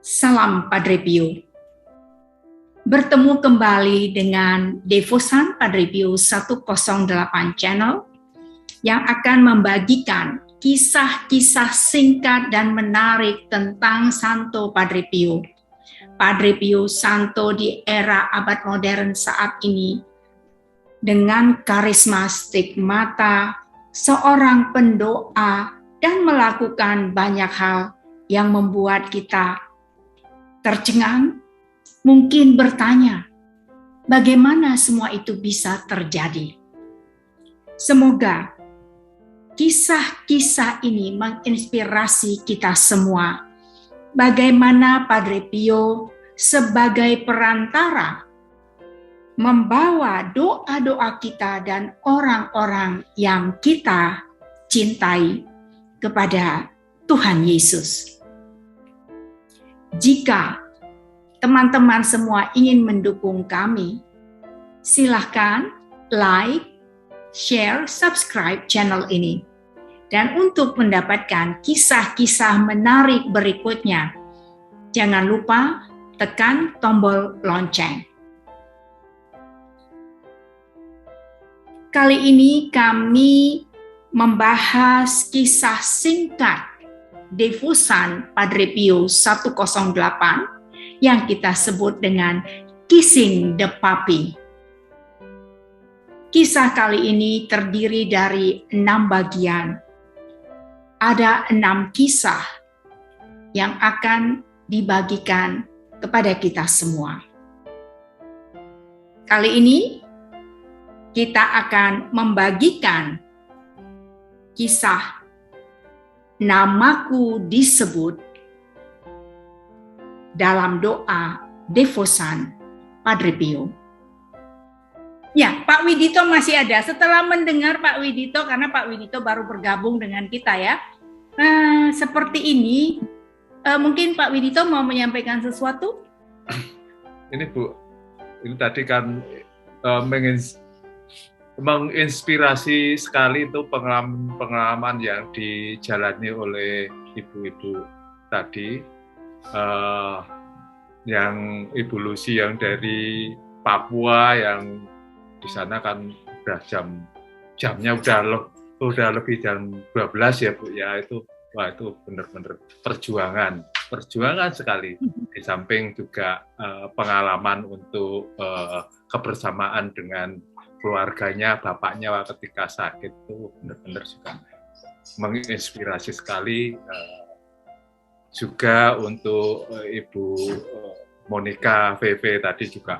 Salam Padre Pio. Bertemu kembali dengan Devosan Padre Pio 108 Channel yang akan membagikan kisah-kisah singkat dan menarik tentang Santo Padre Pio. Padre Pio Santo di era abad modern saat ini dengan karisma stigmata seorang pendoa dan melakukan banyak hal yang membuat kita tercengang, mungkin bertanya, bagaimana semua itu bisa terjadi? Semoga kisah-kisah ini menginspirasi kita semua. Bagaimana Padre Pio sebagai perantara membawa doa-doa kita dan orang-orang yang kita cintai kepada Tuhan Yesus. Jika teman-teman semua ingin mendukung kami, silahkan like, share, subscribe channel ini. Dan untuk mendapatkan kisah-kisah menarik berikutnya, jangan lupa tekan tombol lonceng. Kali ini kami membahas kisah singkat Devosan Padre Pio 108 yang kita sebut dengan Kissing the Puppy. Kisah kali ini terdiri dari 6 bagian. Ada 6 kisah yang akan dibagikan kepada kita semua. Kali ini kita akan membagikan kisah Namaku Disebut dalam doa Devosan Padre Pio. Ya, Pak Widito masih ada. Setelah mendengar Pak Widito, karena Pak Widito baru bergabung dengan kita ya. Seperti ini, mungkin Pak Widito mau menyampaikan sesuatu? Ini Bu, ini tadi kan menginspirasi sekali itu pengalaman yang dijalani oleh ibu-ibu tadi, yang Ibu Lucy yang dari Papua, yang di sana kan udah jamnya udah lebih jam 12 ya Bu ya, itu benar-benar perjuangan sekali, di samping juga pengalaman untuk kebersamaan dengan keluarganya, bapaknya ketika sakit, itu benar-benar juga menginspirasi sekali. Juga untuk Ibu Monica VV tadi juga,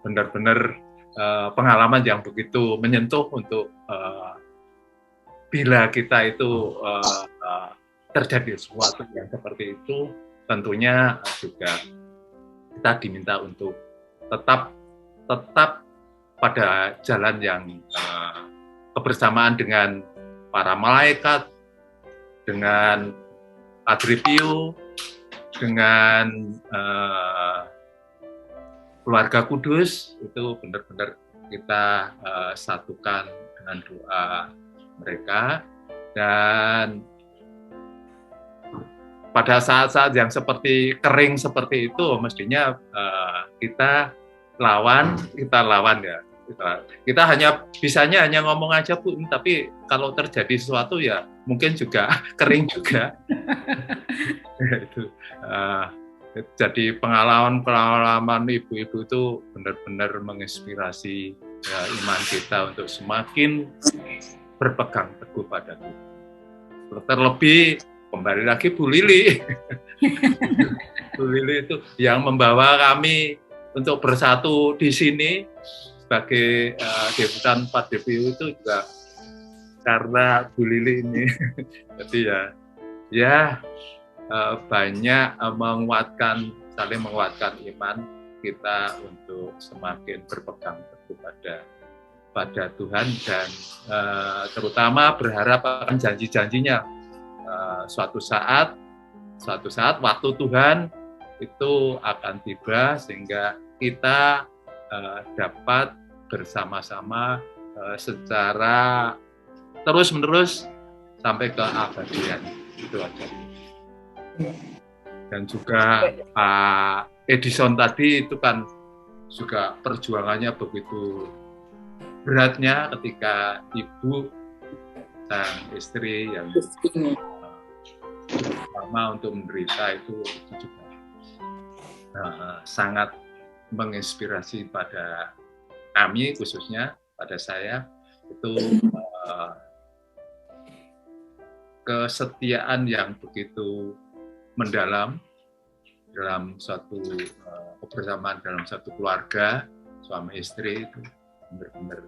benar-benar pengalaman yang begitu menyentuh untuk bila kita itu terjadi sesuatu yang seperti itu, tentunya juga kita diminta untuk tetap pada jalan yang kebersamaan dengan para malaikat, dengan Padre Pio, dengan keluarga kudus. Itu benar-benar kita satukan dengan doa mereka. Dan pada saat-saat yang seperti kering seperti itu, mestinya kita lawan ya. Kita bisanya hanya ngomong aja Bu, tapi kalau terjadi sesuatu ya mungkin juga kering juga. Itu jadi pengalaman ibu-ibu itu benar-benar menginspirasi ya, iman kita untuk semakin berpegang teguh pada Tuhan. Terlebih kembali lagi Bu Lili. Bu Lili itu yang membawa kami untuk bersatu di sini sebagai Devosan Padre Pio itu juga karena Bu Lili ini. Jadi ya banyak saling menguatkan iman kita untuk semakin berpegang teguh pada Tuhan, dan terutama berharap akan janji-janjinya. Suatu saat waktu Tuhan itu akan tiba sehingga kita dapat bersama-sama secara terus-menerus sampai ke abadian. Itu aja. Dan juga Pak Edison tadi itu kan juga perjuangannya begitu beratnya ketika ibu dan istri yang sama untuk menderita itu juga sangat menginspirasi pada kami, khususnya pada saya itu kesetiaan yang begitu mendalam dalam suatu kebersamaan dalam satu keluarga suami istri itu benar-benar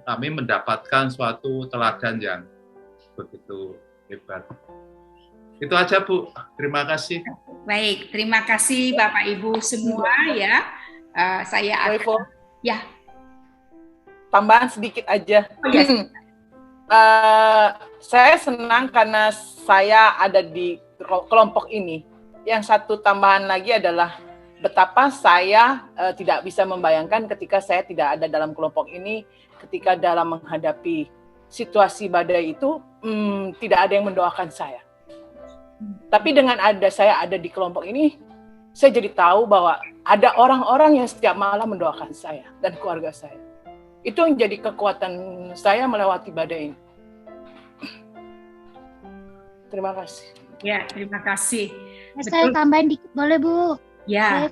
kami mendapatkan suatu teladan yang begitu hebat. Itu aja Bu, terima kasih. Baik, terima kasih Bapak Ibu semua ya. Saya akan ya tambahan sedikit aja. Oh, yes. Saya senang karena saya ada di kelompok ini. Yang satu tambahan lagi adalah betapa saya tidak bisa membayangkan ketika saya tidak ada dalam kelompok ini, ketika dalam menghadapi situasi badai itu tidak ada yang mendoakan saya. Tapi dengan saya ada di kelompok ini, saya jadi tahu bahwa ada orang-orang yang setiap malam mendoakan saya dan keluarga saya. Itu yang jadi kekuatan saya melewati badai ini. Terima kasih. Ya, terima kasih. Saya tambahin dikit boleh Bu? Ya.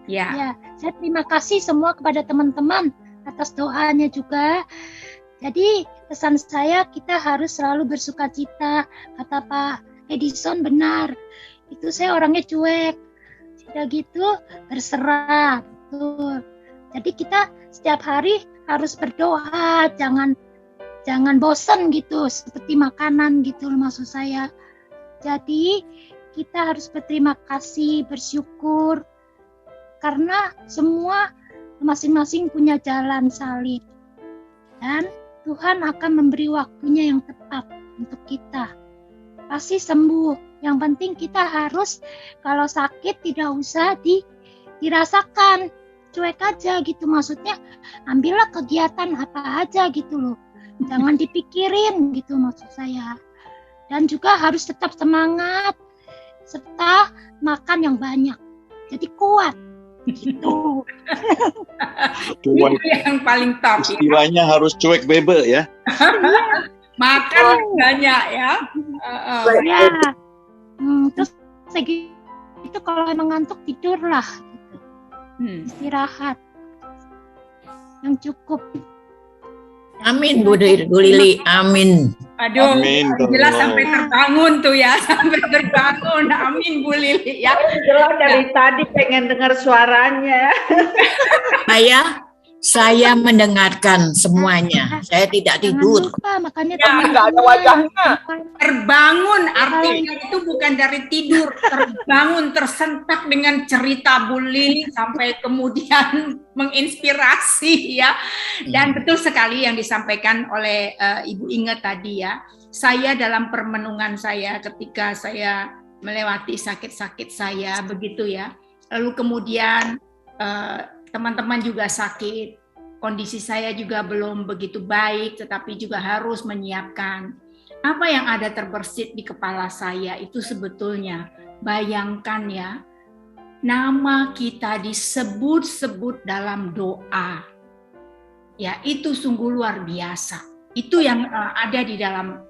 Ya, saya terima kasih semua kepada teman-teman atas doanya juga. Jadi pesan saya kita harus selalu bersukacita. Kata Pak Edison benar. Itu saya orangnya cuek. Sudah gitu berserah. Betul. Jadi kita setiap hari harus berdoa, jangan bosan gitu seperti makanan gitu maksud saya. Jadi kita harus berterima kasih, bersyukur karena semua masing-masing punya jalan salib. Dan Tuhan akan memberi waktunya yang tepat untuk kita. Pasti sembuh. Yang penting kita harus kalau sakit tidak usah dirasakan. Cuek aja gitu, maksudnya ambillah kegiatan apa aja gitu loh, jangan dipikirin gitu maksud saya. Dan juga harus tetap semangat serta makan yang banyak, jadi kuat gitu. Itu yang paling top. Istilahnya harus cuek bebe ya. Makan banyak ya. Ya. Terus itu kalau emang ngantuk tidurlah. Istirahat yang cukup. Amin Bu Lili, amin. Aduh, amin, jelas sampai terbangun tuh ya, sampai terbangun. Amin Bu Lili ya. Jelas dari tadi pengen dengar suaranya. Saya mendengarkan semuanya. Saya tidak tidur. Lupa, makanya nggak ada wajahnya. Terbangun artinya itu bukan dari tidur, terbangun tersentak dengan cerita Bu Lili sampai kemudian menginspirasi ya. Dan betul sekali yang disampaikan oleh Ibu Inge tadi ya. Saya dalam permenungan saya ketika saya melewati sakit-sakit saya begitu ya. Lalu kemudian teman-teman juga sakit, kondisi saya juga belum begitu baik, tetapi juga harus menyiapkan. Apa yang ada terbersit di kepala saya itu sebetulnya, bayangkan ya, nama kita disebut-sebut dalam doa. Ya, itu sungguh luar biasa. Itu yang ada di dalam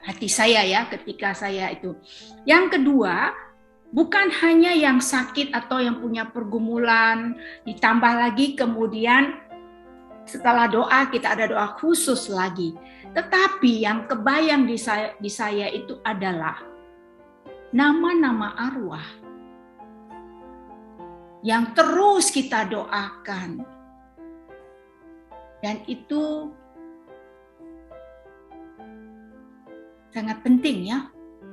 hati saya ya ketika saya itu. Yang kedua, bukan hanya yang sakit atau yang punya pergumulan, ditambah lagi kemudian setelah doa kita ada doa khusus lagi. Tetapi yang kebayang di saya itu adalah nama-nama arwah yang terus kita doakan. Dan itu sangat penting ya.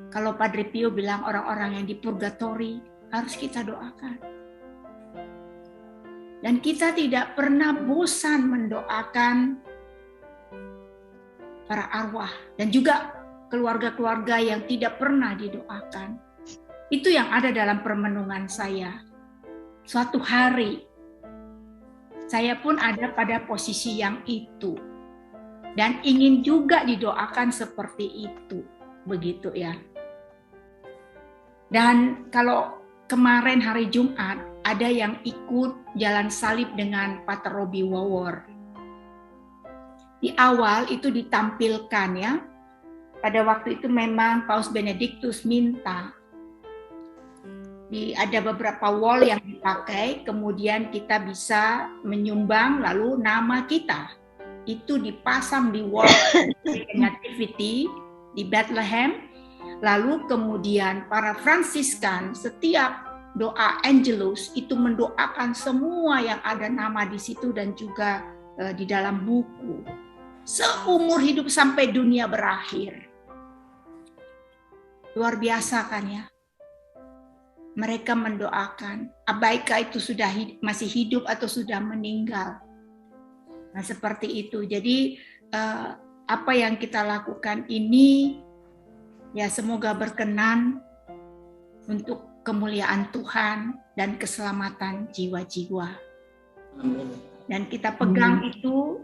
Kalau Padre Pio bilang orang-orang yang di purgatori harus kita doakan. Dan kita tidak pernah bosan mendoakan para arwah. Dan juga keluarga-keluarga yang tidak pernah didoakan. Itu yang ada dalam permenungan saya. Suatu hari, saya pun ada pada posisi yang itu. dan ingin juga didoakan seperti itu, begitu ya. Dan kalau kemarin hari Jumat ada yang ikut jalan salib dengan Pater Robbie Wawor. Di awal itu ditampilkan ya. Pada waktu itu memang Paus Benediktus minta ada beberapa wall yang dipakai, kemudian kita bisa menyumbang, lalu nama kita itu dipasang di wall Nativity di Bethlehem. Lalu kemudian para Fransiskan setiap doa Angelus itu mendoakan semua yang ada nama di situ dan juga di dalam buku. Seumur hidup sampai dunia berakhir. Luar biasa kan ya? Mereka mendoakan, baikah itu sudah masih hidup atau sudah meninggal. Nah seperti itu. Jadi apa yang kita lakukan ini ya semoga berkenan untuk kemuliaan Tuhan dan keselamatan jiwa-jiwa. Dan kita pegang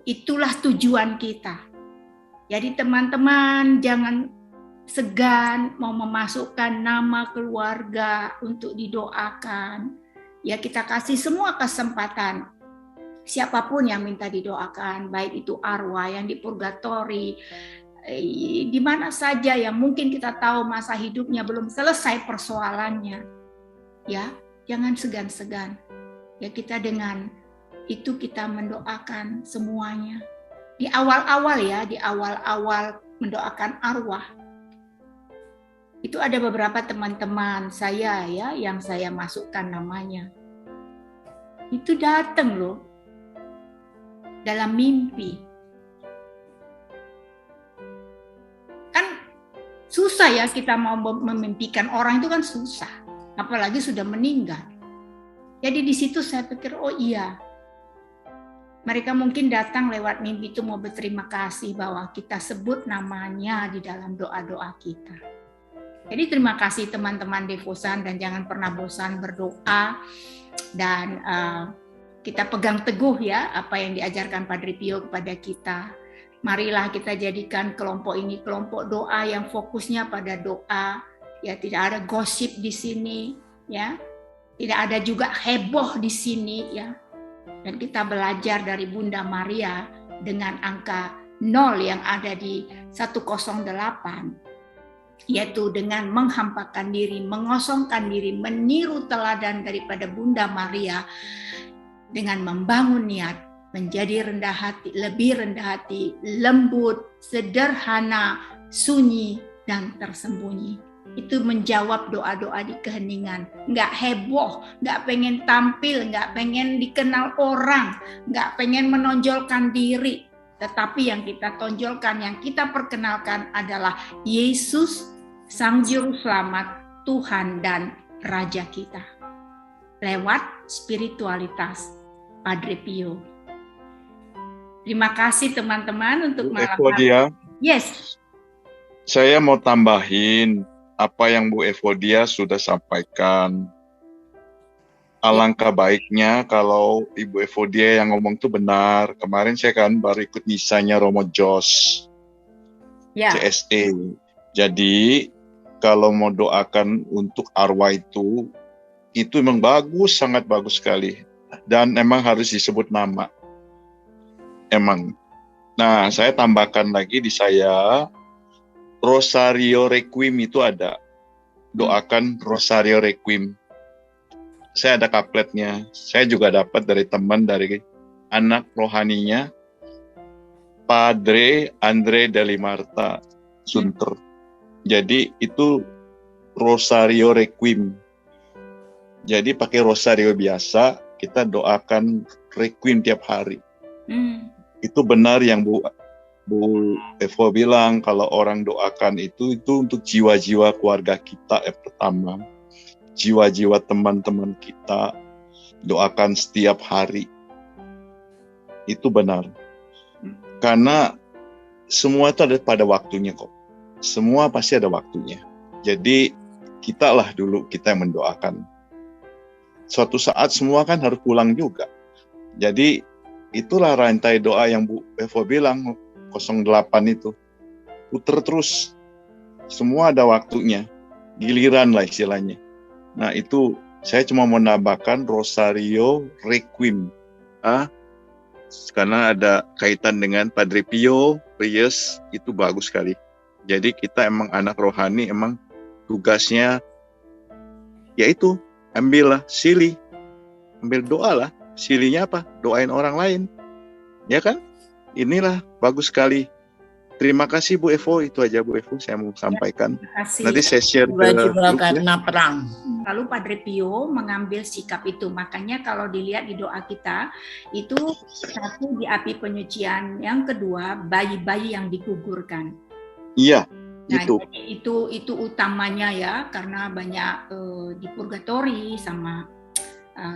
itulah tujuan kita. Jadi teman-teman jangan segan mau memasukkan nama keluarga untuk didoakan. Ya kita kasih semua kesempatan. Siapapun yang minta didoakan, baik itu arwah yang di purgatori, di mana saja yang mungkin kita tahu masa hidupnya belum selesai persoalannya. Ya, jangan segan-segan. Ya kita dengan itu kita mendoakan semuanya. Di awal-awal mendoakan arwah. Itu ada beberapa teman-teman saya ya yang saya masukkan namanya. Itu datang loh dalam mimpi. Kan susah ya kita mau memimpikan orang itu kan susah, apalagi sudah meninggal. Jadi di situ saya pikir oh iya. Mereka mungkin datang lewat mimpi itu mau berterima kasih bahwa kita sebut namanya di dalam doa-doa kita. Jadi terima kasih teman-teman Devosan dan jangan pernah bosan berdoa dan kita pegang teguh ya apa yang diajarkan Padre Pio kepada kita. Marilah kita jadikan kelompok ini kelompok doa yang fokusnya pada doa. Ya tidak ada gosip di sini ya. Tidak ada juga heboh di sini ya. Dan kita belajar dari Bunda Maria dengan angka 0 yang ada di 108. Yaitu dengan menghampakan diri, mengosongkan diri, meniru teladan daripada Bunda Maria dengan membangun niat, menjadi rendah hati, lebih rendah hati, lembut, sederhana, sunyi, dan tersembunyi. Itu menjawab doa-doa di keheningan. Nggak heboh, nggak pengen tampil, nggak pengen dikenal orang, nggak pengen menonjolkan diri. Tetapi yang kita tonjolkan, yang kita perkenalkan adalah Yesus, Sang Juru Selamat, Tuhan dan Raja kita. Lewat spiritualitas Padre Pio. Terima kasih teman-teman untuk malam Evodia. Yes. Saya mau tambahin apa yang Bu Evodia sudah sampaikan. Alangkah baiknya kalau Ibu Evodia yang ngomong itu benar. Kemarin saya kan baru ikut misanya Romo Jos, CSE. Jadi kalau mau doakan untuk arwah itu memang bagus, sangat bagus sekali. Dan emang harus disebut nama. Emang. Nah, saya tambahkan lagi di saya, Rosario Requiem itu ada. Doakan Rosario Requiem. Saya ada kapletnya. Saya juga dapat dari teman, dari anak rohaninya, Padre Andre Deli Marta Sunter. Jadi itu Rosario Requiem. Jadi pakai Rosario biasa, kita doakan Requiem tiap hari. Itu benar yang Bu Evo bilang, kalau orang doakan itu untuk jiwa-jiwa keluarga kita pertama. Jiwa-jiwa teman-teman kita doakan setiap hari. Itu benar. Karena semua itu ada pada waktunya kok. Semua pasti ada waktunya. Jadi kita yang mendoakan. Suatu saat semua kan harus pulang juga. Jadi itulah rantai doa yang Bu Evo bilang. 08 itu. Puter terus. Semua ada waktunya. Giliran lah istilahnya. Nah itu saya cuma mau nambahkan Rosario Requiem. Karena ada kaitan dengan Padre Pio, Prius, itu bagus sekali. Jadi kita emang anak rohani, emang tugasnya yaitu ambillah sili. Ambil doa lah. Silinya apa? Doain orang lain. Ya kan? Inilah bagus sekali. Terima kasih Bu Evo. Itu aja Bu Evo saya mau sampaikan. Nanti saya share ke Jiwa karena perang. Lalu Padre Pio mengambil sikap itu. Makanya kalau dilihat di doa kita, itu satu di api penyucian. Yang kedua, bayi-bayi yang digugurkan. Iya. Nah, itu utamanya ya, karena banyak di purgatori sama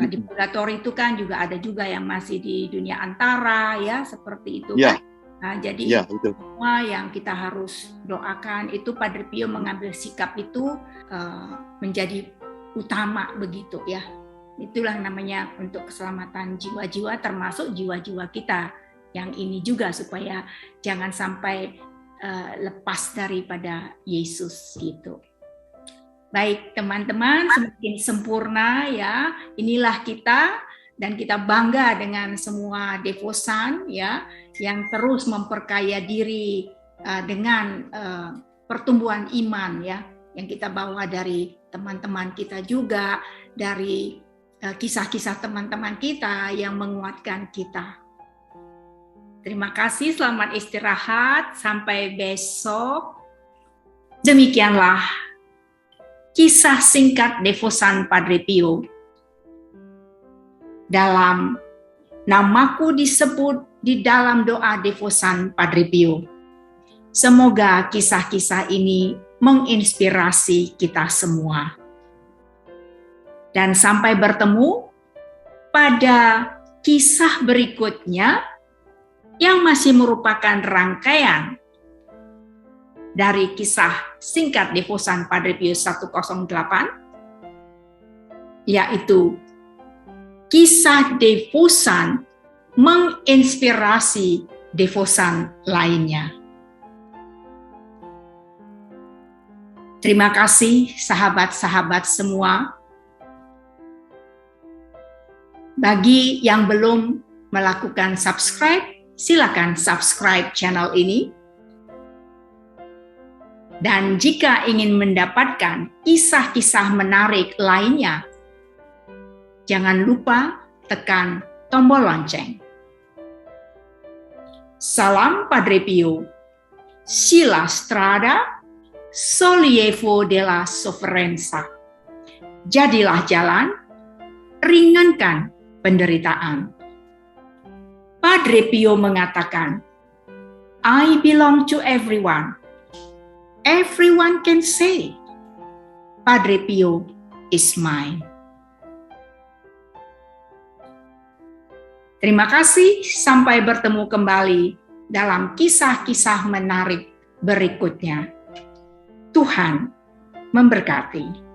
di purgatori itu kan juga ada juga yang masih di dunia antara ya, seperti itu kan. Nah, jadi semua yang kita harus doakan itu Padre Pio mengambil sikap itu menjadi utama begitu ya. Itulah namanya untuk keselamatan jiwa-jiwa, termasuk jiwa-jiwa kita yang ini juga, supaya jangan sampai lepas daripada Yesus gitu. Baik teman-teman, semakin sempurna ya. Inilah kita, dan kita bangga dengan semua devosan ya yang terus memperkaya diri dengan pertumbuhan iman ya yang kita bawa dari teman-teman kita juga, dari kisah-kisah teman-teman kita yang menguatkan kita. Terima kasih, selamat istirahat, sampai besok. Demikianlah kisah singkat devosan Padre Pio. Dalam namaku disebut di dalam doa devosan Padre Pio. Semoga kisah-kisah ini menginspirasi kita semua. Dan sampai bertemu pada kisah berikutnya yang masih merupakan rangkaian dari kisah singkat devosan Padre Pio 108, yaitu kisah devosan menginspirasi devosan lainnya. Terima kasih sahabat-sahabat semua. Bagi yang belum melakukan subscribe, silakan subscribe channel ini. Dan jika ingin mendapatkan kisah-kisah menarik lainnya, jangan lupa tekan tombol lonceng. Salam Padre Pio. Sila strada, sollievo della sofferenza. Jadilah jalan, ringankan penderitaan. Padre Pio mengatakan, I belong to everyone. Everyone can say, Padre Pio is mine. Terima kasih, sampai bertemu kembali dalam kisah-kisah menarik berikutnya. Tuhan memberkati.